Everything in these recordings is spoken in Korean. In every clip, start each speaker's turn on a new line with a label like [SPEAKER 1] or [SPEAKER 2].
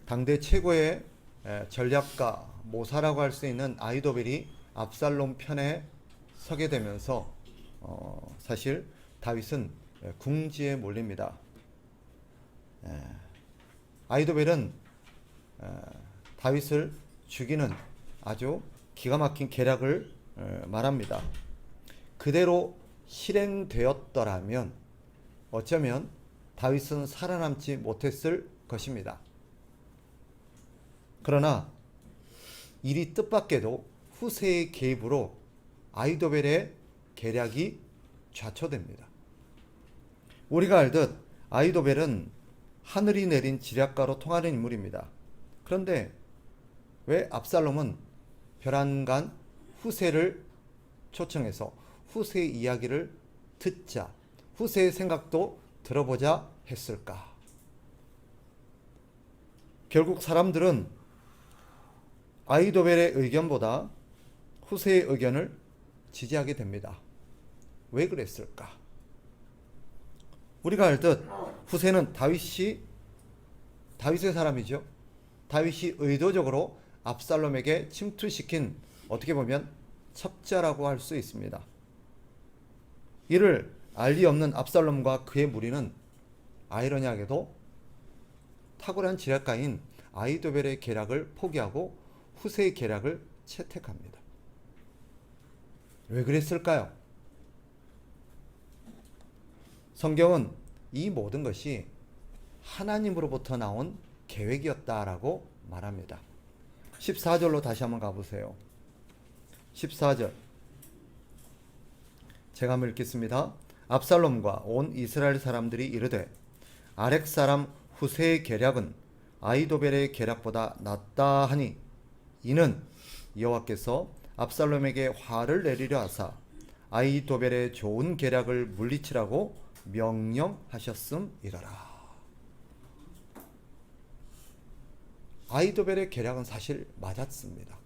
[SPEAKER 1] 당대 최고의 전략가 모사라고 할 수 있는 아히도벨이 압살롬 편에 서게 되면서 사실 다윗은 궁지에 몰립니다. 아히도벨은 다윗을 죽이는 아주 기가 막힌 계략을 말합니다. 그대로 실행되었더라면 어쩌면 다윗은 살아남지 못했을 것입니다. 그러나 일이 뜻밖에도 후세의 개입으로 아히도벨의 계략이 좌초됩니다. 우리가 알듯 아히도벨은 하늘이 내린 지략가로 통하는 인물입니다. 그런데 왜 압살롬은 벼랑간 후세를 초청해서 후세의 이야기를 듣자, 후세의 생각도 들어보자 했을까? 결국 사람들은 아히도벨의 의견보다 후세의 의견을 지지하게 됩니다. 왜 그랬을까? 우리가 알듯 후세는 다윗의 사람이죠. 다윗이 의도적으로 압살롬에게 침투시킨 어떻게 보면 첩자라고 할 수 있습니다. 이를 알 리 없는 압살롬과 그의 무리는 아이러니하게도 탁월한 지략가인 아히도벨의 계략을 포기하고 후세의 계략을 채택합니다. 왜 그랬을까요? 성경은 이 모든 것이 하나님으로부터 나온 계획이었다라고 말합니다. 14절로 다시 한번 가보세요. 14절 제가 한번 읽겠습니다. 압살롬과 온 이스라엘 사람들이 이르되 아렉 사람 후세의 계략은 아히도벨의 계략보다 낫다 하니 이는 여호와께서 압살롬에게 화를 내리려 하사 아히도벨의 좋은 계략을 물리치라고 명령하셨음이러라. 아히도벨의 계략은 사실 맞았습니다.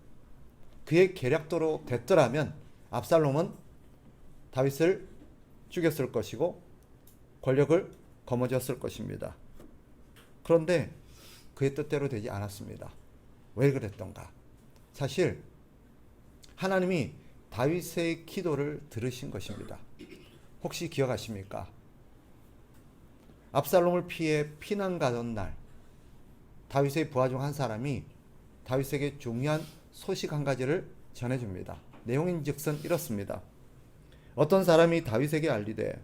[SPEAKER 1] 그의 계략대로 됐더라면 압살롬은 다윗을 죽였을 것이고 권력을 거머쥐었을 것입니다. 그런데 그의 뜻대로 되지 않았습니다. 왜 그랬던가? 사실 하나님이 다윗의 기도를 들으신 것입니다. 혹시 기억하십니까? 압살롬을 피해 피난 가던 날 다윗의 부하 중 한 사람이 다윗에게 중요한 소식 한 가지를 전해줍니다. 내용인즉슨 이렇습니다. 어떤 사람이 다윗에게 알리되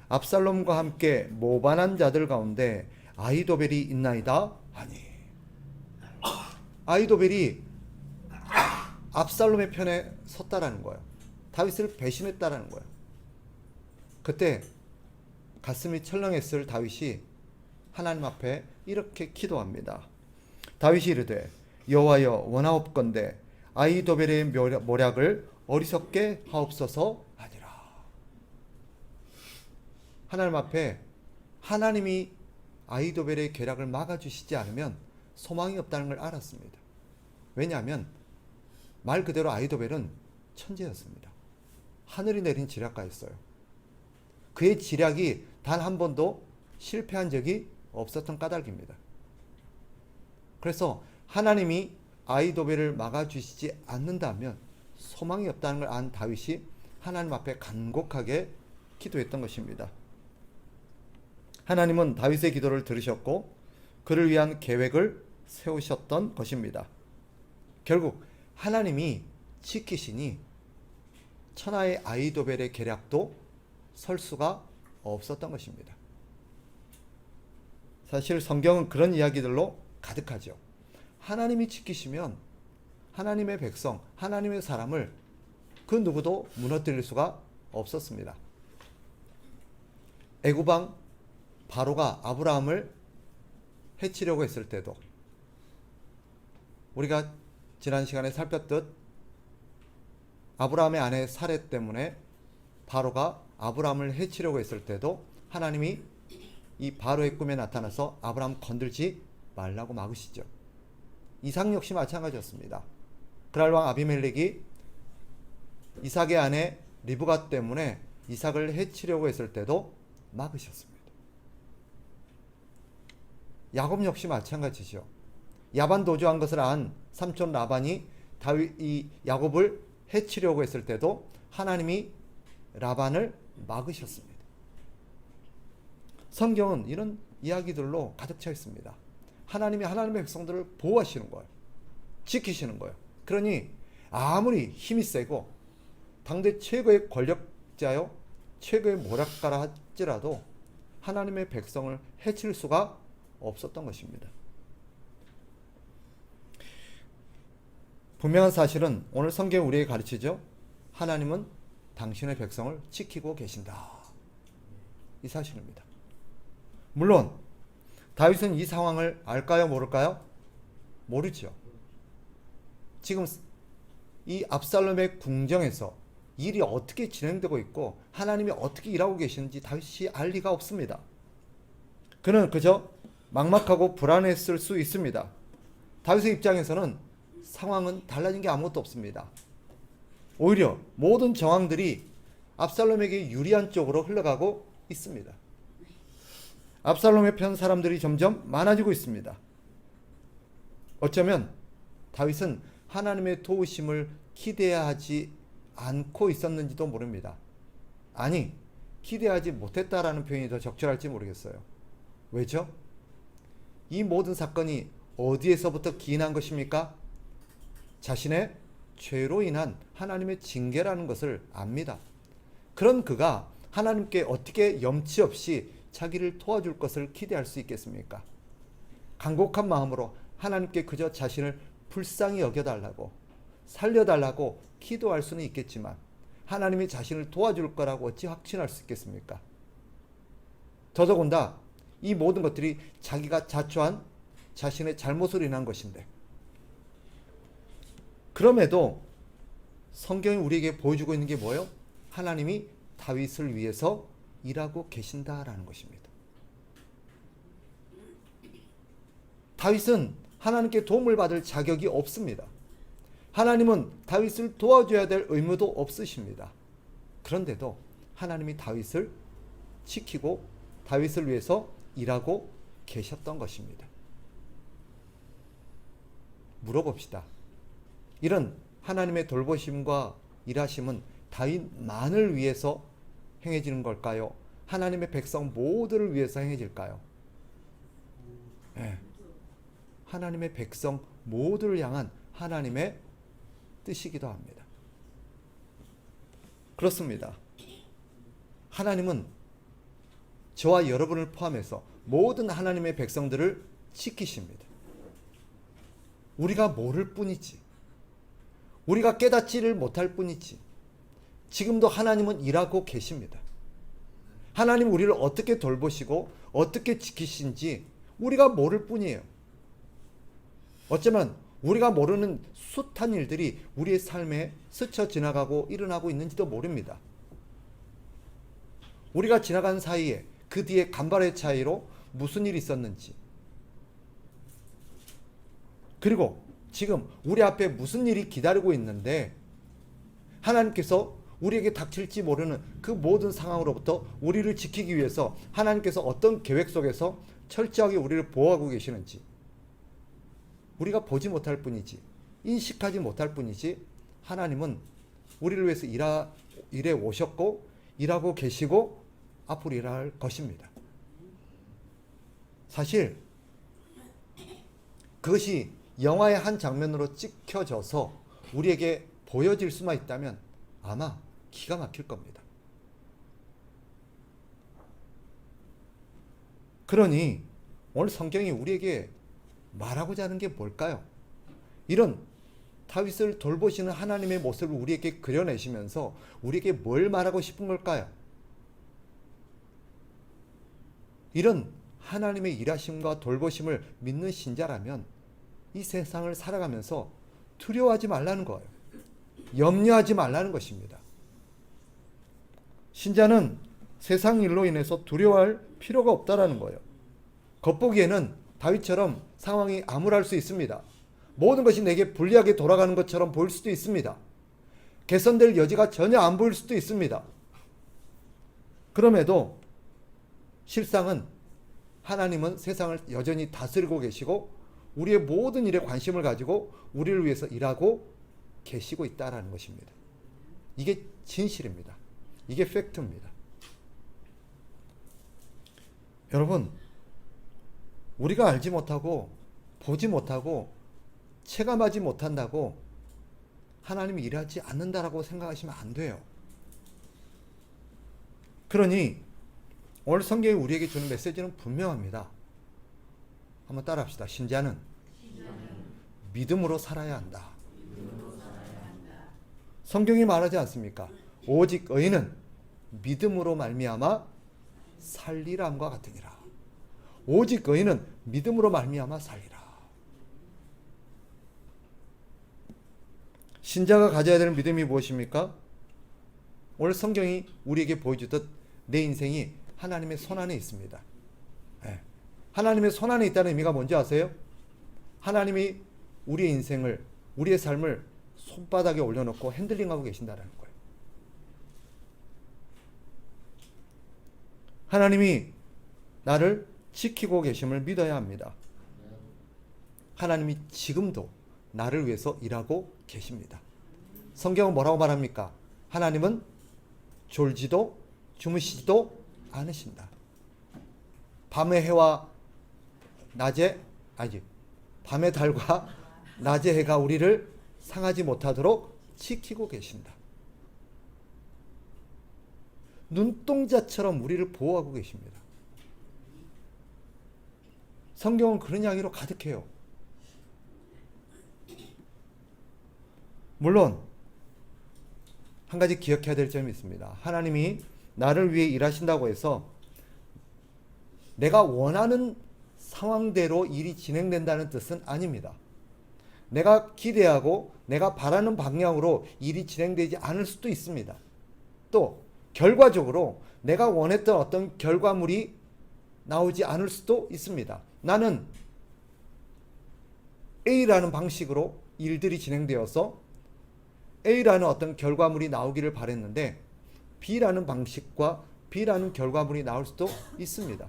[SPEAKER 1] 압살롬과 함께 모반한 자들 가운데 아히도벨이 있나이다 하니 아히도벨이 압살롬의 편에 섰다라는 거예요. 다윗을 배신했다라는 거예요. 그때 가슴이 철렁했을 다윗이 하나님 앞에 이렇게 기도합니다. 다윗이 이르되 여호와여 원하옵건대 아히도벨의 모략을 어리석게 하옵소서 하니라. 하나님 앞에 하나님이 아히도벨의 계략을 막아주시지 않으면 소망이 없다는 걸 알았습니다. 왜냐하면 말 그대로 아히도벨은 천재였습니다. 하늘이 내린 지략가였어요. 그의 지략이 단 한 번도 실패한 적이 없었던 까닭입니다. 그래서 하나님이 아히도벨을 막아주시지 않는다면 소망이 없다는 걸 안 다윗이 하나님 앞에 간곡하게 기도했던 것입니다. 하나님은 다윗의 기도를 들으셨고 그를 위한 계획을 세우셨던 것입니다. 결국 하나님이 지키시니 천하의 아히도벨의 계략도 설 수가 없었던 것입니다. 사실 성경은 그런 이야기들로 가득하죠. 하나님이 지키시면 하나님의 백성, 하나님의 사람을 그 누구도 무너뜨릴 수가 없었습니다. 애굽왕 바로가 아브라함을 해치려고 했을 때도 우리가 지난 시간에 살폈듯 아브라함의 아내 사레 때문에 바로가 아브라함을 해치려고 했을 때도 하나님이 이 바로의 꿈에 나타나서 아브라함 건들지 말라고 막으시죠. 이삭 역시 마찬가지였습니다. 그랄 왕 아비멜렉이 이삭의 아내 리브가 때문에 이삭을 해치려고 했을 때도 막으셨습니다. 야곱 역시 마찬가지죠. 야반 도주한 것을 안 삼촌 라반이 이 야곱을 해치려고 했을 때도 하나님이 라반을 막으셨습니다. 성경은 이런 이야기들로 가득 차 있습니다. 하나님이 하나님의 백성들을 보호하시는 거예요. 지키시는 거예요. 그러니 아무리 힘이 세고 당대 최고의 권력자요, 최고의 모략가라 할지라도 하나님의 백성을 해칠 수가 없었던 것입니다. 분명한 사실은 오늘 성경이 우리에게 가르치죠. 하나님은 당신의 백성을 지키고 계신다. 이 사실입니다. 물론 다윗은 이 상황을 알까요, 모를까요? 모르죠. 지금 이 압살롬의 궁정에서 일이 어떻게 진행되고 있고 하나님이 어떻게 일하고 계시는지 다윗이 알 리가 없습니다. 그는 그저 막막하고 불안했을 수 있습니다. 다윗의 입장에서는 상황은 달라진 게 아무것도 없습니다. 오히려 모든 정황들이 압살롬에게 유리한 쪽으로 흘러가고 있습니다. 압살롬의 편 사람들이 점점 많아지고 있습니다. 어쩌면 다윗은 하나님의 도우심을 기대하지 않고 있었는지도 모릅니다. 아니, 기대하지 못했다라는 표현이 더 적절할지 모르겠어요. 왜죠? 이 모든 사건이 어디에서부터 기인한 것입니까? 자신의 죄로 인한 하나님의 징계라는 것을 압니다. 그런 그가 하나님께 어떻게 염치 없이 자기를 도와줄 것을 기대할 수 있겠습니까? 간곡한 마음으로 하나님께 그저 자신을 불쌍히 여겨달라고, 살려달라고 기도할 수는 있겠지만 하나님이 자신을 도와줄 거라고 어찌 확신할 수 있겠습니까? 더더군다 이 모든 것들이 자기가 자초한 자신의 잘못으로 인한 것인데, 그럼에도 성경이 우리에게 보여주고 있는 게 뭐예요? 하나님이 다윗을 위해서 일하고 계신다라는 것입니다. 다윗은 하나님께 도움을 받을 자격이 없습니다. 하나님은 다윗을 도와줘야 될 의무도 없으십니다. 그런데도 하나님이 다윗을 지키고 다윗을 위해서 일하고 계셨던 것입니다. 물어봅시다. 이런 하나님의 돌보심과 일하심은 다윗만을 위해서 행해지는 걸까요? 하나님의 백성 모두를 위해서 행해질까요? 네. 하나님의 백성 모두를 향한 하나님의 뜻이기도 합니다. 그렇습니다. 하나님은 저와 여러분을 포함해서 모든 하나님의 백성들을 지키십니다. 우리가 모를 뿐이지, 우리가 깨닫지를 못할 뿐이지, 지금도 하나님은 일하고 계십니다. 하나님 우리를 어떻게 돌보시고 어떻게 지키신지 우리가 모를 뿐이에요. 어쩌면 우리가 모르는 숱한 일들이 우리의 삶에 스쳐 지나가고 일어나고 있는지도 모릅니다. 우리가 지나간 사이에 그 뒤에 간발의 차이로 무슨 일이 있었는지, 그리고 지금 우리 앞에 무슨 일이 기다리고 있는데 하나님께서 우리에게 닥칠지 모르는 그 모든 상황으로부터 우리를 지키기 위해서 하나님께서 어떤 계획 속에서 철저하게 우리를 보호하고 계시는지 우리가 보지 못할 뿐이지, 인식하지 못할 뿐이지, 하나님은 우리를 위해서 일해 오셨고 일하고 계시고 앞으로 일할 것입니다. 사실 그것이 영화의 한 장면으로 찍혀져서 우리에게 보여질 수만 있다면 아마 기가 막힐 겁니다. 그러니 오늘 성경이 우리에게 말하고자 하는 게 뭘까요? 이런 다윗을 돌보시는 하나님의 모습을 우리에게 그려내시면서 우리에게 뭘 말하고 싶은 걸까요? 이런 하나님의 일하심과 돌보심을 믿는 신자라면 이 세상을 살아가면서 두려워하지 말라는 거예요. 염려하지 말라는 것입니다. 신자는 세상 일로 인해서 두려워할 필요가 없다라는 거예요. 겉보기에는 다윗처럼 상황이 암울할 수 있습니다. 모든 것이 내게 불리하게 돌아가는 것처럼 보일 수도 있습니다. 개선될 여지가 전혀 안 보일 수도 있습니다. 그럼에도 실상은 하나님은 세상을 여전히 다스리고 계시고 우리의 모든 일에 관심을 가지고 우리를 위해서 일하고 계시고 있다라는 것입니다. 이게 진실입니다. 이게 팩트입니다. 여러분, 우리가 알지 못하고 보지 못하고 체감하지 못한다고 하나님이 일하지 않는다라고 생각하시면 안 돼요. 그러니 오늘 성경이 우리에게 주는 메시지는 분명합니다. 한번 따라합시다. 신자는 믿음으로 살아야 한다. 성경이 말하지 않습니까? 오직 의인은 믿음으로 말미암아 살리람과 같으니라. 오직 의인은 믿음으로 말미암아 살리라. 신자가 가져야 되는 믿음이 무엇입니까? 오늘 성경이 우리에게 보여주듯 내 인생이 하나님의 손안에 있습니다. 네. 하나님의 손안에 있다는 의미가 뭔지 아세요? 하나님이 우리의 인생을, 우리의 삶을 손바닥에 올려놓고 핸들링하고 계신다는 거예요. 하나님이 나를 지키고 계심을 믿어야 합니다. 하나님이 지금도 나를 위해서 일하고 계십니다. 성경은 뭐라고 말합니까? 하나님은 졸지도 주무시지도 않으신다. 밤의 해와 밤의 달과 낮의 해가 우리를 상하지 못하도록 지키고 계신다. 눈동자처럼 우리를 보호하고 계십니다. 성경은 그런 이야기로 가득해요. 물론 한 가지 기억해야 될 점이 있습니다. 하나님이 나를 위해 일하신다고 해서 내가 원하는 상황대로 일이 진행된다는 뜻은 아닙니다. 내가 기대하고 내가 바라는 방향으로 일이 진행되지 않을 수도 있습니다. 또 결과적으로 내가 원했던 어떤 결과물이 나오지 않을 수도 있습니다. 나는 A라는 방식으로 일들이 진행되어서 A라는 어떤 결과물이 나오기를 바랬는데 B라는 방식과 B라는 결과물이 나올 수도 있습니다.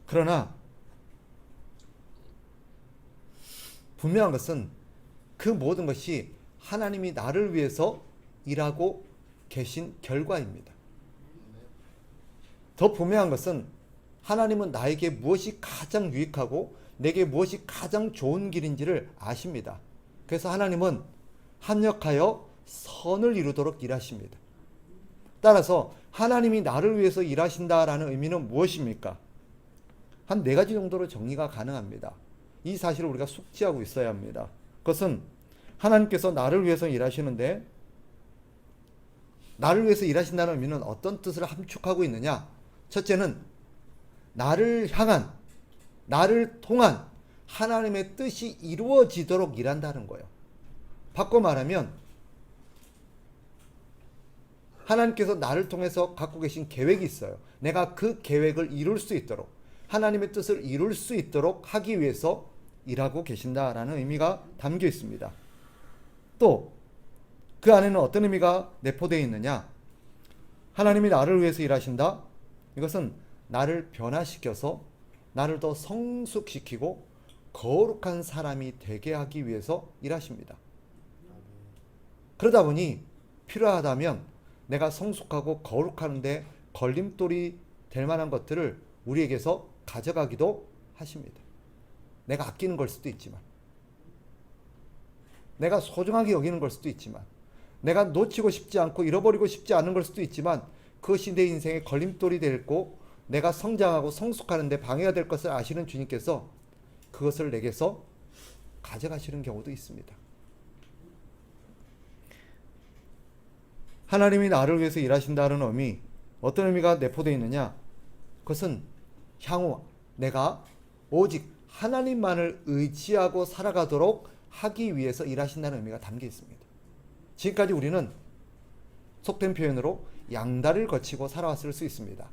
[SPEAKER 1] 그러나 분명한 것은 그 모든 것이 하나님이 나를 위해서 일하고 계신 결과입니다. 더 분명한 것은 하나님은 나에게 무엇이 가장 유익하고 내게 무엇이 가장 좋은 길인지를 아십니다. 그래서 하나님은 합력하여 선을 이루도록 일하십니다. 따라서 하나님이 나를 위해서 일하신다라는 의미는 무엇입니까? 한 4가지 정도로 정리가 가능합니다. 이 사실을 우리가 숙지하고 있어야 합니다. 그것은 하나님께서 나를 위해서 일하시는데 나를 위해서 일하신다는 의미는 어떤 뜻을 함축하고 있느냐? 첫째는 나를 향한, 나를 통한 하나님의 뜻이 이루어지도록 일한다는 거예요. 바꿔 말하면 하나님께서 나를 통해서 갖고 계신 계획이 있어요. 내가 그 계획을 이룰 수 있도록, 하나님의 뜻을 이룰 수 있도록 하기 위해서 일하고 계신다라는 의미가 담겨 있습니다. 또 그 안에는 어떤 의미가 내포되어 있느냐? 하나님이 나를 위해서 일하신다? 이것은 나를 변화시켜서 나를 더 성숙시키고 거룩한 사람이 되게 하기 위해서 일하십니다. 그러다 보니 필요하다면 내가 성숙하고 거룩하는데 걸림돌이 될 만한 것들을 우리에게서 가져가기도 하십니다. 내가 아끼는 걸 수도 있지만, 내가 소중하게 여기는 걸 수도 있지만, 내가 놓치고 싶지 않고 잃어버리고 싶지 않은 걸 수도 있지만 그것이 내 인생의 걸림돌이 되고 내가 성장하고 성숙하는 데 방해가 될 것을 아시는 주님께서 그것을 내게서 가져가시는 경우도 있습니다. 하나님이 나를 위해서 일하신다는 의미, 어떤 의미가 내포되어 있느냐? 그것은 향후 내가 오직 하나님만을 의지하고 살아가도록 하기 위해서 일하신다는 의미가 담겨 있습니다. 지금까지 우리는 속된 표현으로 양다리를 거치고 살아왔을 수 있습니다.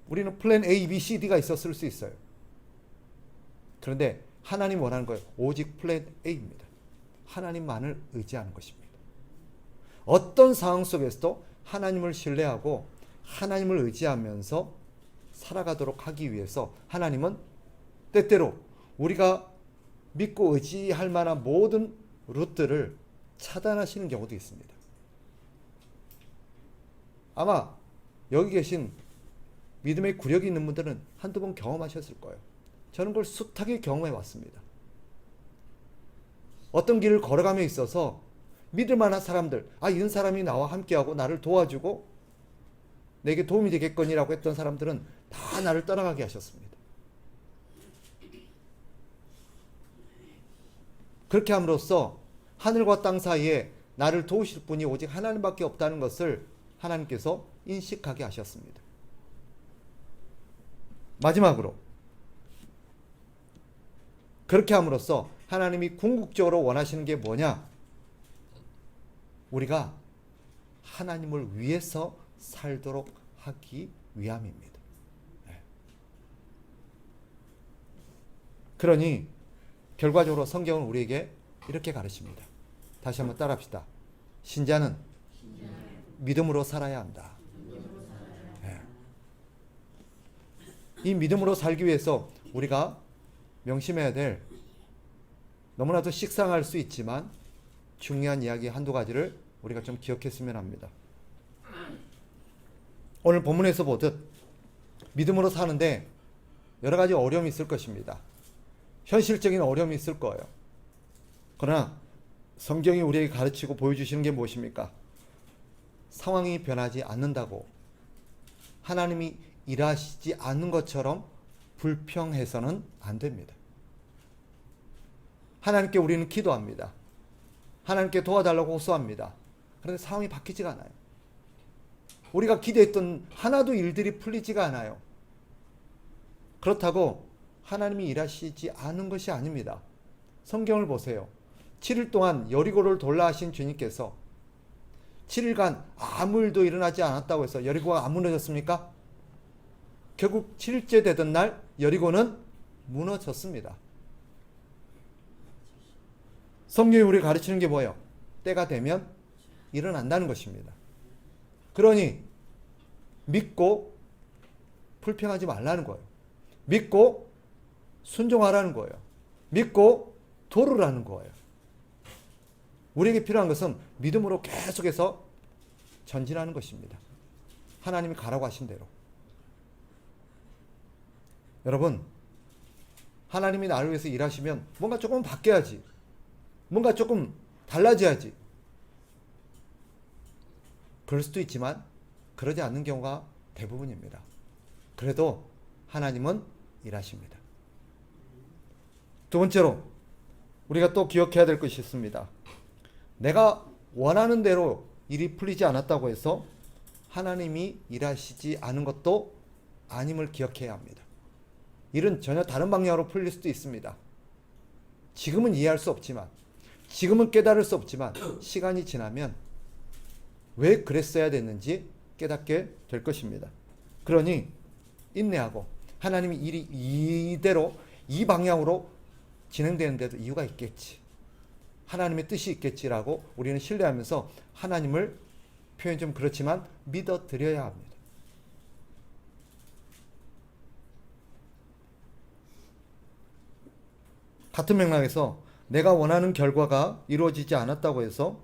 [SPEAKER 1] 우리는 플랜 A, B, C, D가 있었을 수 있어요. 그런데 하나님 원하는 거예요. 오직 플랜 A입니다. 하나님만을 의지하는 것입니다. 어떤 상황 속에서도 하나님을 신뢰하고 하나님을 의지하면서 살아가도록 하기 위해서 하나님은 때때로 우리가 믿고 의지할 만한 모든 루트를 차단하시는 경우도 있습니다. 아마 여기 계신 믿음의 구력이 있는 분들은 한두 번 경험하셨을 거예요. 저는 그걸 숱하게 경험해 왔습니다. 어떤 길을 걸어감에 있어서 믿을 만한 사람들, 이런 사람이 나와 함께하고 나를 도와주고 내게 도움이 되겠거니라고 했던 사람들은 다 나를 떠나가게 하셨습니다. 그렇게 함으로써 하늘과 땅 사이에 나를 도우실 분이 오직 하나님밖에 없다는 것을 하나님께서 인식하게 하셨습니다. 마지막으로 그렇게 함으로써 하나님이 궁극적으로 원하시는 게 뭐냐? 우리가 하나님을 위해서 살도록 하기 위함입니다. 그러니 결과적으로 성경은 우리에게 이렇게 가르칩니다. 다시 한번 따라합시다. 신자는 믿음으로 살아야 한다. 이 믿음으로 살기 위해서 우리가 명심해야 될 너무나도 식상할 수 있지만 중요한 이야기 한두 가지를 우리가 좀 기억했으면 합니다. 오늘 본문에서 보듯 믿음으로 사는데 여러 가지 어려움이 있을 것입니다. 현실적인 어려움이 있을 거예요. 그러나 성경이 우리에게 가르치고 보여주시는 게 무엇입니까? 상황이 변하지 않는다고 하나님이 일하시지 않는 것처럼 불평해서는 안 됩니다. 하나님께 우리는 기도합니다. 하나님께 도와달라고 호소합니다. 그런데 상황이 바뀌지가 않아요. 우리가 기대했던 하나도 일들이 풀리지가 않아요. 그렇다고 하나님이 일하시지 않은 것이 아닙니다. 성경을 보세요. 7일 동안 여리고를 돌라 하신 주님께서 7일간 아무 일도 일어나지 않았다고 해서 여리고가 안 무너졌습니까? 결국 7일째 되던 날 여리고는 무너졌습니다. 성경이 우리 가르치는 게 뭐예요? 때가 되면 일어난다는 것입니다. 그러니 믿고 불평하지 말라는 거예요. 믿고 순종하라는 거예요. 믿고 도르라는 거예요. 우리에게 필요한 것은 믿음으로 계속해서 전진하는 것입니다. 하나님이 가라고 하신 대로. 여러분, 하나님이 나를 위해서 일하시면 뭔가 조금 바뀌어야지. 뭔가 조금 달라져야지. 그럴 수도 있지만 그러지 않는 경우가 대부분입니다. 그래도 하나님은 일하십니다. 두 번째로 우리가 또 기억해야 될 것이 있습니다. 내가 원하는 대로 일이 풀리지 않았다고 해서 하나님이 일하시지 않은 것도 아님을 기억해야 합니다. 일은 전혀 다른 방향으로 풀릴 수도 있습니다. 지금은 이해할 수 없지만, 지금은 깨달을 수 없지만 시간이 지나면 왜 그랬어야 됐는지 깨닫게 될 것입니다. 그러니 인내하고 하나님이 일이 이대로 이 방향으로 진행되는데도 이유가 있겠지. 하나님의 뜻이 있겠지라고 우리는 신뢰하면서 하나님을 표현 좀 그렇지만 믿어드려야 합니다. 같은 맥락에서 내가 원하는 결과가 이루어지지 않았다고 해서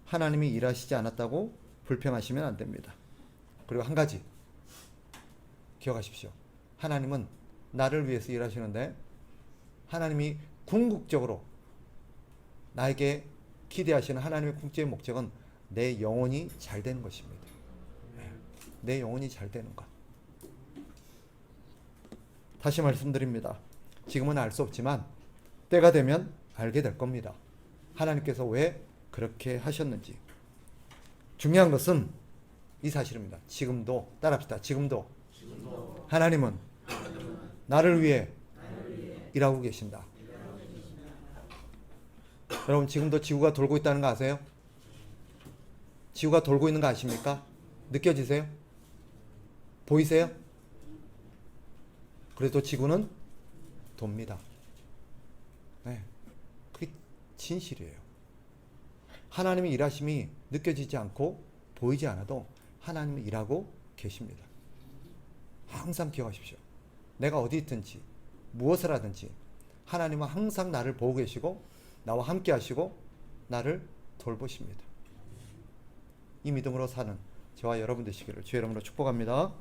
[SPEAKER 1] 하나님이 일하시지 않았다고 불평하시면 안 됩니다. 그리고 한 가지 기억하십시오. 하나님은 나를 위해서 일하시는데 하나님이 궁극적으로 나에게 기대하시는 하나님의 궁극적인 목적은 내 영혼이 잘 되는 것입니다. 내 영혼이 잘 되는 것. 다시 말씀드립니다. 지금은 알 수 없지만 때가 되면 알게 될 겁니다. 하나님께서 왜 그렇게 하셨는지. 중요한 것은 이 사실입니다. 지금도 따라합시다. 지금도 하나님은 나를 위해 일하고 계신다. 여러분 지금도 지구가 돌고 있다는 거 아세요? 지구가 돌고 있는 거 아십니까? 느껴지세요? 보이세요? 그래도 지구는 돕니다. 네, 그게 진실이에요. 하나님의 일하심이 느껴지지 않고 보이지 않아도 하나님이 일하고 계십니다. 항상 기억하십시오. 내가 어디 있든지 무엇을 하든지 하나님은 항상 나를 보고 계시고 나와 함께 하시고 나를 돌보십니다. 이 믿음으로 사는 저와 여러분 되시기를 주의 이름으로 축복합니다.